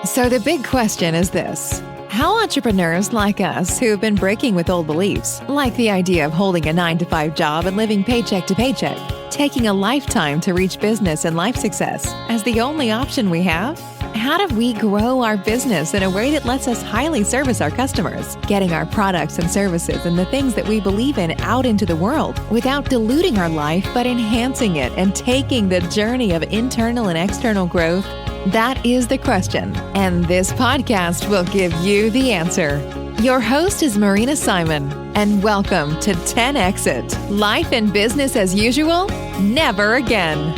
So the big question is this. How entrepreneurs like us who have been breaking with old beliefs, like the idea of holding a 9-to-5 job and living paycheck to paycheck, taking a lifetime to reach business and life success as the only option we have? How do we grow our business in a way that lets us highly service our customers, getting our products and services and the things that we believe in out into the world without diluting our life but enhancing it and taking the journey of internal and external growth? That is the question, and this podcast will give you the answer. Your host is Marina Simon, and welcome to 10 Exit. Life and business as usual? Never again.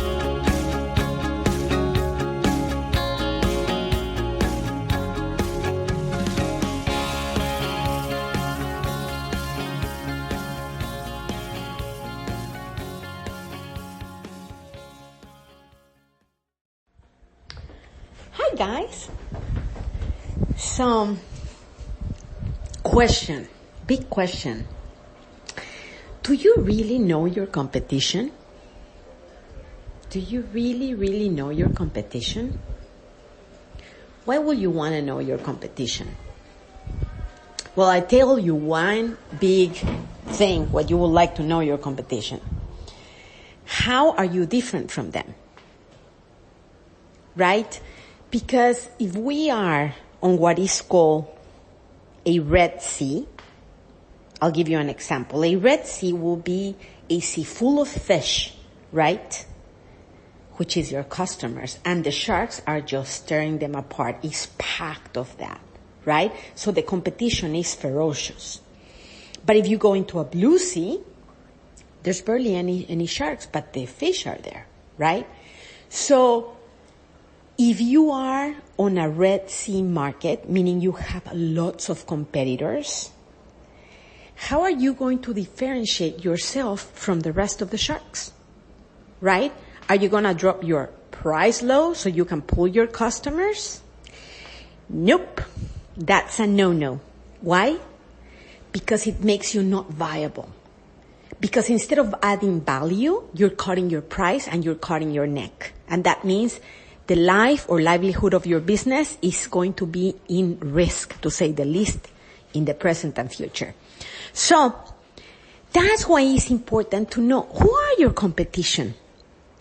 Hi guys. So, question, big question. Do you really know your competition? Do you really know your competition? Why would you want to know your competition? Well, I tell you one big thing, what you would like to know your competition. How are you different from them? Right? Because if we are on what is called a Red Sea, I'll give you an example. A Red Sea will be a sea full of fish, right? Which is your customers. And the sharks are just tearing them apart. It's packed of that, right? So the competition is ferocious. But if you go into a blue sea, there's barely any sharks, but the fish are there, right? So if you are on a Red Sea market, meaning you have lots of competitors, how are you going to differentiate yourself from the rest of the sharks? Right? Are you going to drop your price low so you can pull your customers? Nope. That's a no-no. Why? Because it makes you not viable. Because instead of adding value, you're cutting your price and you're cutting your neck. And that means the life or livelihood of your business is going to be in risk, to say the least, in the present and future. So that's why it's important to know who are your competition,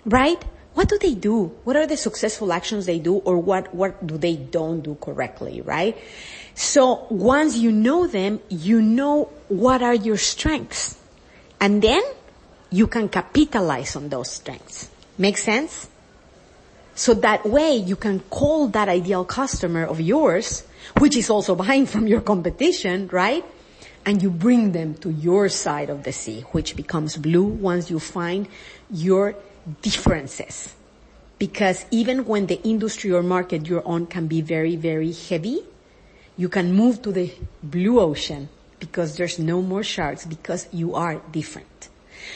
right? What do they do? What are the successful actions they do, or what do they don't do correctly, right? So once you know them, you know what are your strengths. And then you can capitalize on those strengths. Make sense? So that way you can call that ideal customer of yours, which is also buying from your competition, right? And you bring them to your side of the sea, which becomes blue once you find your differences. Because even when the industry or market you're on can be very, very heavy, you can move to the blue ocean because there's no more sharks, because you are different.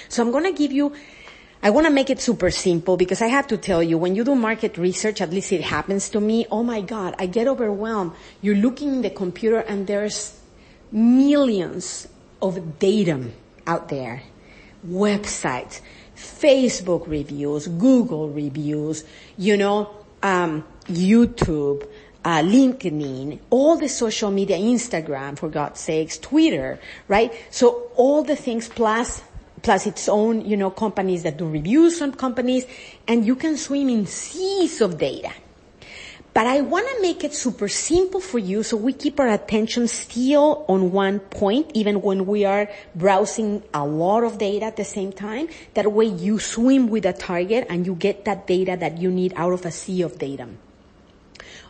So I'm going to give you, I want to make it super simple, because I have to tell you, when you do market research, at least it happens to me, oh my God, I get overwhelmed. You're looking in the computer and there's millions of data out there. Websites, Facebook reviews, Google reviews, YouTube, LinkedIn, all the social media, Instagram, for God's sakes, Twitter, right? So all the things plus its own, companies that do reviews on companies, and you can swim in seas of data. But I want to make it super simple for you so we keep our attention still on one point, even when we are browsing a lot of data at the same time. That way you swim with a target and you get that data that you need out of a sea of data.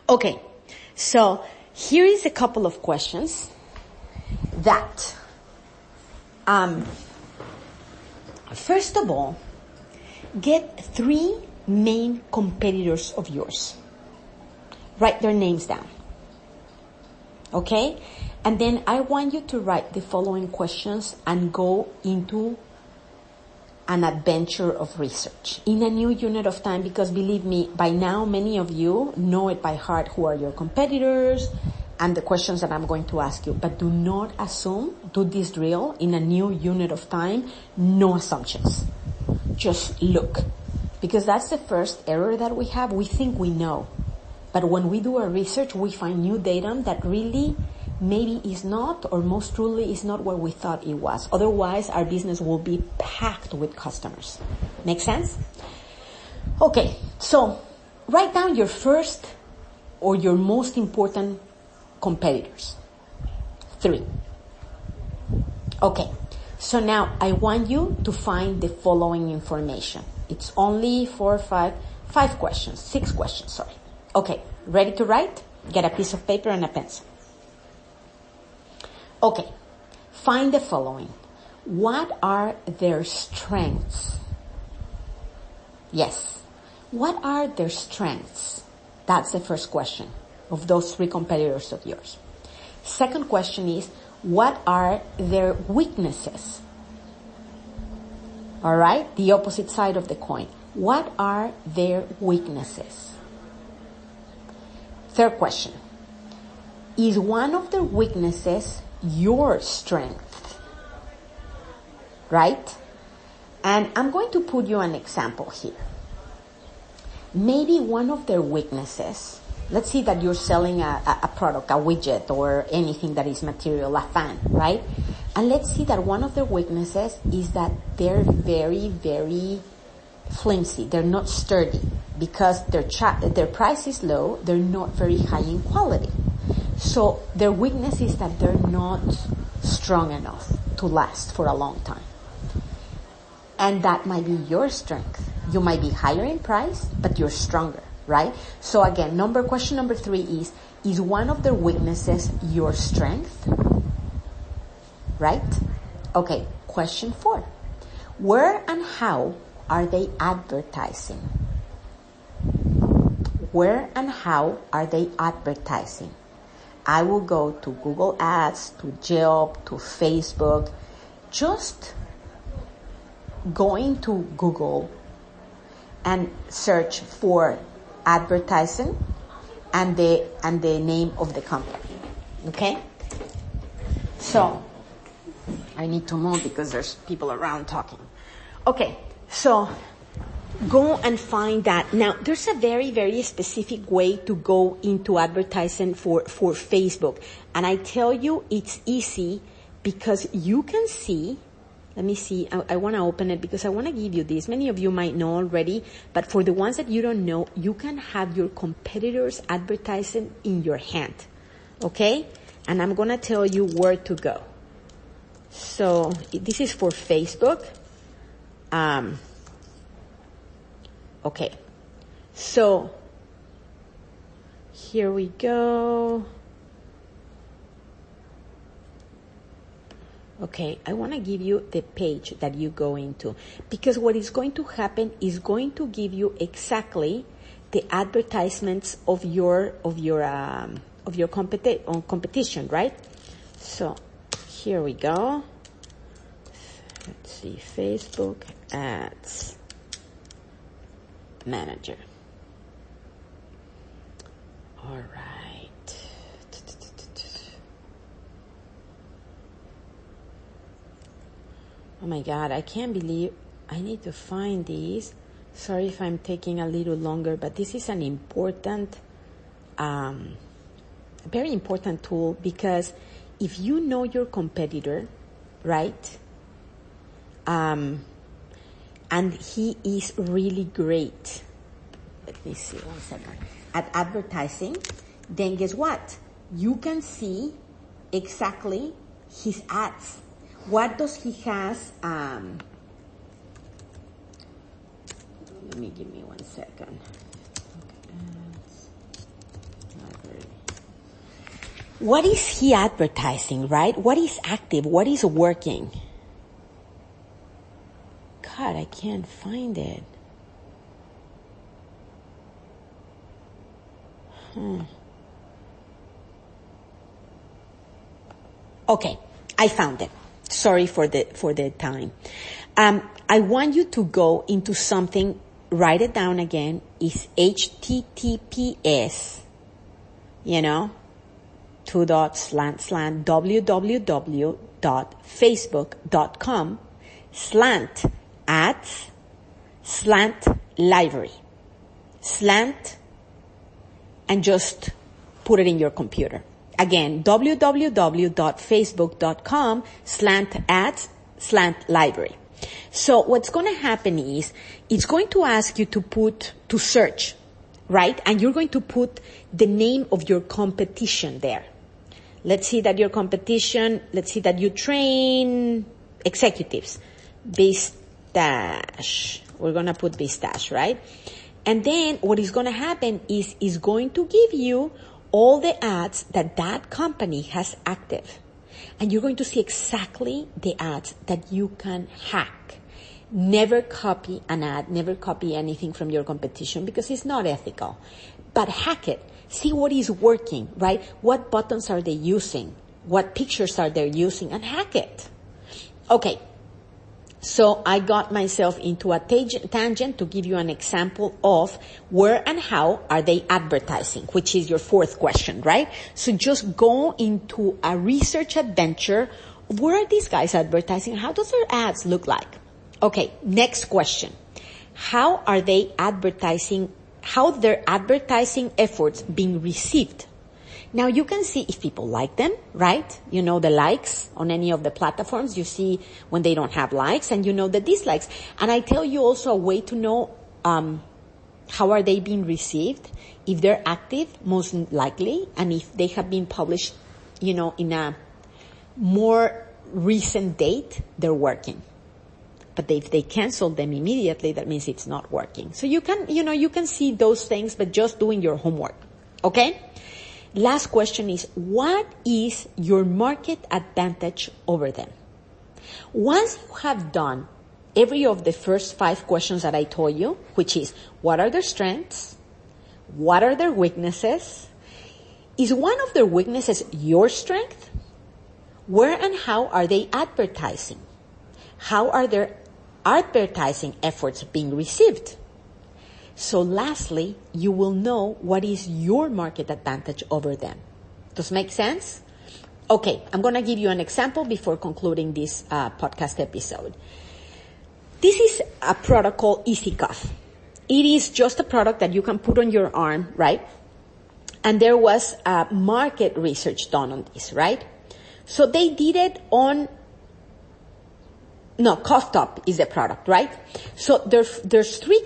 Okay, so here is a couple of questions that, first of all, get 3 main competitors of yours. Write their names down. Okay? And then I want you to write the following questions and go into an adventure of research in a new unit of time, because believe me, by now many of you know it by heart who are your competitors and the questions that I'm going to ask you. But do not assume, do this drill in a new unit of time, no assumptions. Just look. Because that's the first error that we have. We think we know. But when we do our research, we find new data that really maybe is not, or most truly is not what we thought it was. Otherwise, our business will be packed with customers. Make sense? Okay, so write down your first or your most important competitors. 3. Okay, so now I want you to find the following information. It's only 6 questions, sorry. Okay, ready to write? Get a piece of paper and a pencil. Okay, find the following. What are their strengths? Yes. What are their strengths? That's the first question of those 3 competitors of yours. Second question is, what are their weaknesses? All right, the opposite side of the coin. What are their weaknesses? Third question, is one of their weaknesses your strength? Right? And I'm going to put you an example here. Maybe one of their weaknesses, let's say that you're selling a product, a widget, or anything that is material, a fan, right? And let's see that one of their weaknesses is that they're very, very flimsy. They're not sturdy because their price is low. They're not very high in quality. So their weakness is that they're not strong enough to last for a long time. And that might be your strength. You might be higher in price, but you're stronger, right? So again, question number 3 is one of their weaknesses your strength? Right? Okay, question 4. Where and how are they advertising? Where and how are they advertising? I will go to Google Ads, to Yelp, to Facebook. Just going to Google and search for advertising and the name of the company. Okay? So I need to move because there's people around talking. Okay, so go and find that. Now, there's a very, very specific way to go into advertising for Facebook. And I tell you, it's easy because you can see. Let me see. I want to open it because I want to give you this. Many of you might know already, but for the ones that you don't know, you can have your competitors' advertising in your hand. Okay? And I'm going to tell you where to go. So this is for Facebook. Okay. So here we go. Okay, I want to give you the page that you go into, because what is going to happen is going to give you exactly the advertisements of your competition, right? So here we go. Let's see, Facebook Ads Manager. All right. Oh my God, I can't believe I need to find these. Sorry if I'm taking a little longer, but this is an important, very important tool, because if you know your competitor, right, and he is really great, let me see 1 second, at advertising, then guess what? You can see exactly his ads. What does he has? Let me give me 1 second. What is he advertising, right? What is active? What is working? God, I can't find it. Okay, I found it. Sorry for the time. I want you to go into something, write it down again, is HTTPS, www.facebook.com/ads/library. and just put it in your computer. Again, www.facebook.com/ads/library. So what's going to happen is it's going to ask you to search, right? And you're going to put the name of your competition there. Let's see that you train executives. Bistache. We're going to put Bistache, right? And then what is going to happen is going to give you all the ads that company has active. And you're going to see exactly the ads that you can hack. Never copy an ad, never copy anything from your competition because it's not ethical. But hack it. See what is working, right? What buttons are they using? What pictures are they using? And hack it. Okay. So I got myself into a tangent to give you an example of where and how are they advertising, which is your fourth question, right? So just go into a research adventure. Where are these guys advertising? How does their ads look like? Okay, next question. How are they advertising? How their advertising efforts being received? Now you can see if people like them, right? You know the likes on any of the platforms. You see when they don't have likes, and you know the dislikes. And I tell you also a way to know how are they being received. If they're active, most likely, and if they have been published, in a more recent date, they're working. But if they cancel them immediately, that means it's not working. So you can see those things, but just doing your homework. Okay? Last question is, what is your market advantage over them? Once you have done every of the first 5 questions that I told you, which is, what are their strengths? What are their weaknesses? Is one of their weaknesses your strength? Where and how are they advertising? How are their advertising efforts being received? So lastly, you will know what is your market advantage over them. Does it make sense? Okay, I'm going to give you an example before concluding this podcast episode. This is a product called Easy Cuff. It is just a product that you can put on your arm, right? And there was market research done on this, right? So they did it on Cough Top is the product, right? So there's 3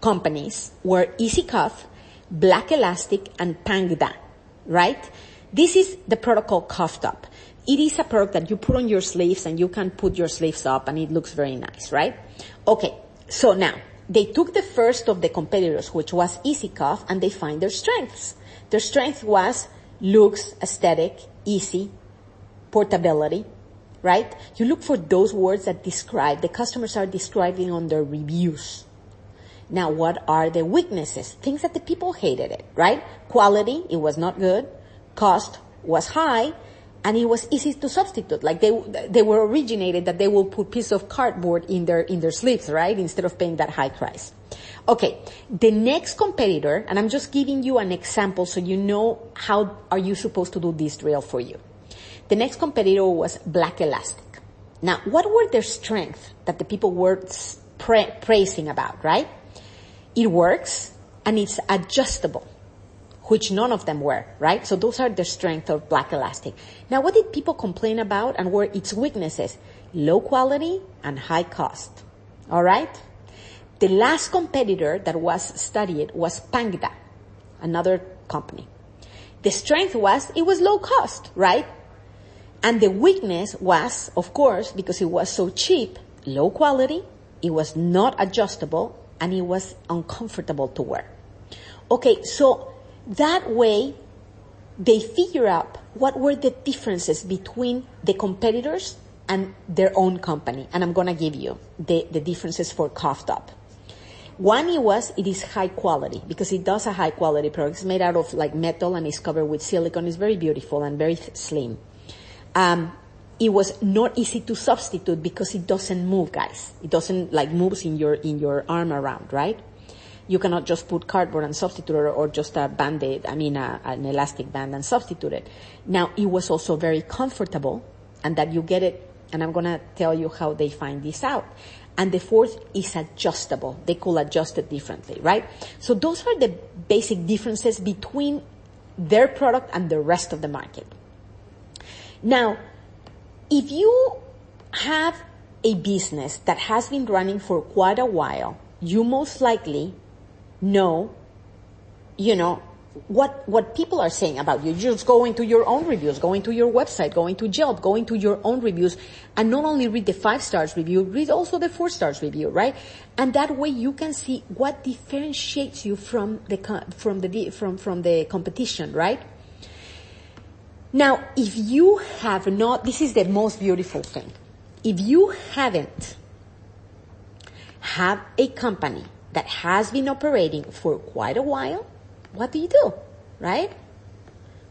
companies were Easy Cuff, Black Elastic, and Pangda, right? This is the product called Cough Top. It is a product that you put on your sleeves and you can put your sleeves up and it looks very nice, right? Okay, so now they took the first of the competitors, which was Easy Cuff, and they find their strengths. Their strength was looks, aesthetic, easy, portability, right? You look for those words that the customers are describing on their reviews. Now, what are the weaknesses? Things that the people hated it, right? Quality, it was not good. Cost was high, and it was easy to substitute. Like they were originated that they will put piece of cardboard in their sleeves, right? Instead of paying that high price. Okay, the next competitor, and I'm just giving you an example so you know how are you supposed to do this drill for you. The next competitor was Black Elastic. Now, what were their strengths that the people were praising about, right? It works, and it's adjustable, which none of them were, right? So those are the strengths of Black Elastic. Now, what did people complain about and were its weaknesses? Low quality and high cost. All right? The last competitor that was studied was Pangda, another company. The strength was it was low cost, right? And the weakness was, of course, because it was so cheap, low quality, it was not adjustable, and it was uncomfortable to wear. Okay, so that way they figure out what were the differences between the competitors and their own company. And I'm going to give you the differences for Cough Top. One, it is high quality because it does a high quality product. It's made out of like metal and it's covered with silicone. It's very beautiful and very slim. It was not easy to substitute because it doesn't move, guys. It doesn't like moves in your arm around, right? You cannot just put cardboard and substitute it or just a Band-Aid, an elastic band and substitute it. Now, it was also very comfortable and that you get it, and I'm going to tell you how they find this out. And the fourth is adjustable. They could adjust it differently, right? So those are the basic differences between their product and the rest of the market. Now, if you have a business that has been running for quite a while, you most likely know, what people are saying about you. Just go into your own reviews, go into your website, go into Yelp, go into your own reviews, and not only read the 5 stars review, read also the 4 stars review, right? And that way you can see what differentiates you from the competition, right? Now, if you have not, this is the most beautiful thing. If you haven't have a company that has been operating for quite a while, what do you do, right?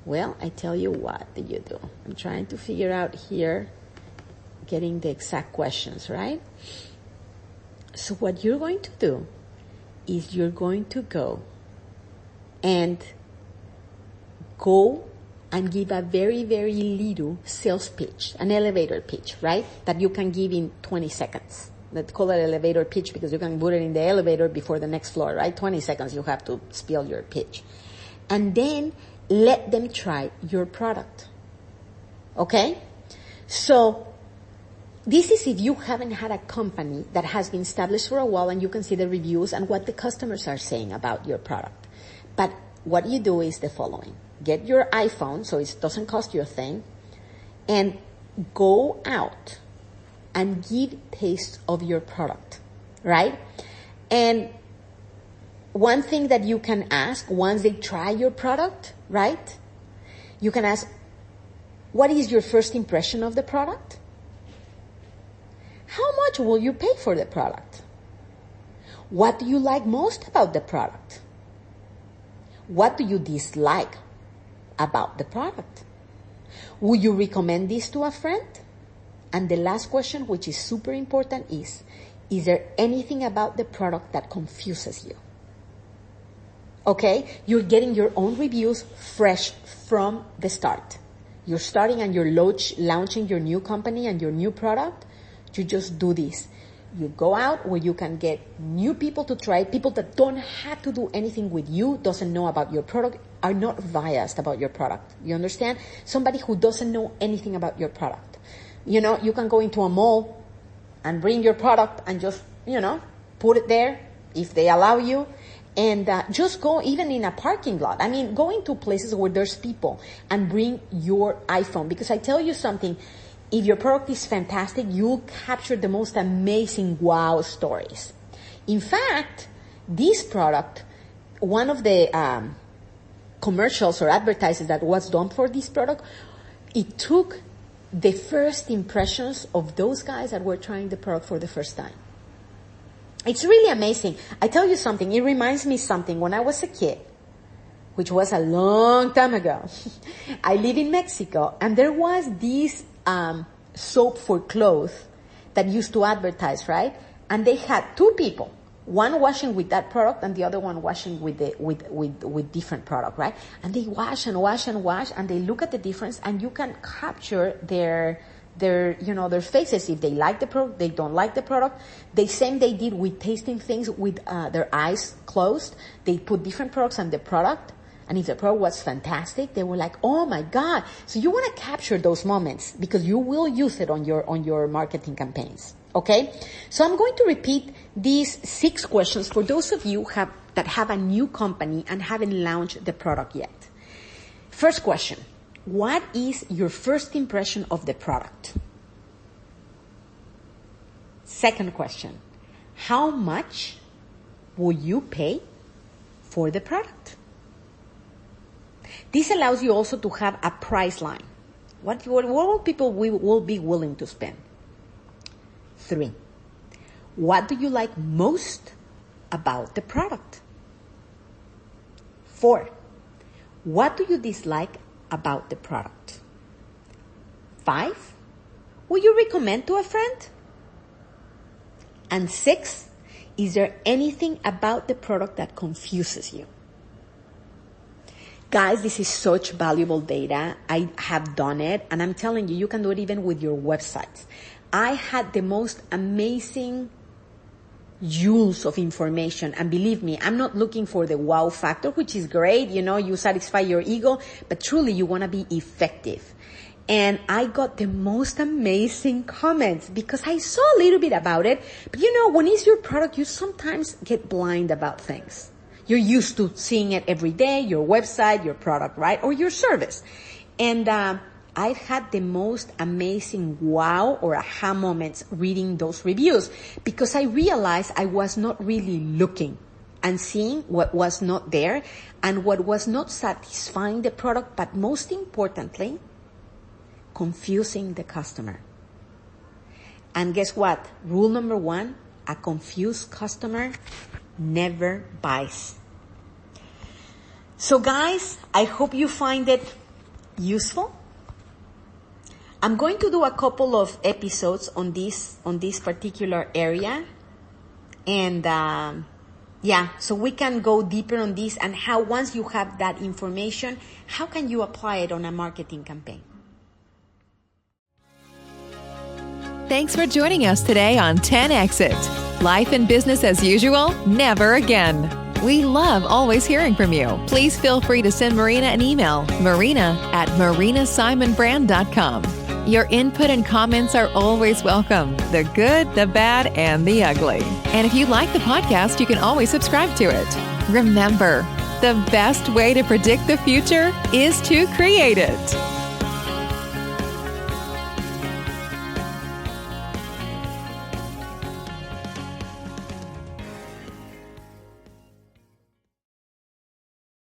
Well, I tell you what do you do. I'm trying to figure out here, getting the exact questions, right? So what you're going to do is you're going to go and give a very, very little sales pitch, an elevator pitch, right? That you can give in 20 seconds. Let's call it elevator pitch because you can put it in the elevator before the next floor, right? 20 seconds you have to spill your pitch. And then let them try your product. Okay? So this is if you haven't had a company that has been established for a while and you can see the reviews and what the customers are saying about your product. But what you do is the following. Get your iPhone, so it doesn't cost you a thing, and go out and give taste of your product, right? And one thing that you can ask once they try your product, right? You can ask, what is your first impression of the product? How much will you pay for the product? What do you like most about the product? What do you dislike about the product? Would you recommend this to a friend? And the last question, which is super important, is there anything about the product that confuses you? Okay? You're getting your own reviews fresh from the start. You're starting and you're launching your new company and your new product. You just do this. You go out where you can get new people to try, people that don't have to do anything with you, doesn't know about your product, are not biased about your product. You understand? Somebody who doesn't know anything about your product. You can go into a mall and bring your product and just, put it there if they allow you. And just go even in a parking lot. I mean, go into places where there's people and bring your iPhone. Because I tell you something, if your product is fantastic, you'll capture the most amazing wow stories. In fact, this product, one of the commercials or advertisements that was done for this product, it took the first impressions of those guys that were trying the product for the first time. It's really amazing. I tell you something, it reminds me something. When I was a kid, which was a long time ago, I live in Mexico, and there was this soap for clothes that used to advertise, right? And they had 2 people, one washing with that product and the other one washing with different product, right? And they wash and wash and wash, and they look at the difference, and you can capture their faces. If they like the product, they don't like the product. The same they did with tasting things with their eyes closed. They put different products on the product. And if the product was fantastic, they were like, oh my God. So you want to capture those moments because you will use it on your marketing campaigns. Okay? So I'm going to repeat these 6 questions for those of you that have a new company and haven't launched the product yet. First question. What is your first impression of the product? Second question. How much will you pay for the product? This allows you also to have a price line. What will people will be willing to spend? 3. What do you like most about the product? 4. What do you dislike about the product? 5. Will you recommend to a friend? And 6. Is there anything about the product that confuses you? Guys, this is such valuable data. I have done it, and I'm telling you, you can do it even with your websites. I had the most amazing joules of information. And believe me, I'm not looking for the wow factor, which is great. You satisfy your ego, but truly you want to be effective. And I got the most amazing comments because I saw a little bit about it. But when it's your product, you sometimes get blind about things. You're used to seeing it every day, your website, your product, right? Or your service. And I've had the most amazing wow or aha moments reading those reviews because I realized I was not really looking and seeing what was not there and what was not satisfying the product, but most importantly, confusing the customer. And guess what? Rule number 1, a confused customer never buys. So guys, I hope you find it useful. I'm going to do a couple of episodes on this particular area. And so we can go deeper on this and how once you have that information, how can you apply it on a marketing campaign? Thanks for joining us today on 10 Exit. Life and business as usual, never again. We love always hearing from you. Please feel free to send Marina an email, marina@marinasimonbrand.com. Your input and comments are always welcome, the good, the bad, and the ugly. And if you like the podcast, you can always subscribe to it. Remember, the best way to predict the future is to create it.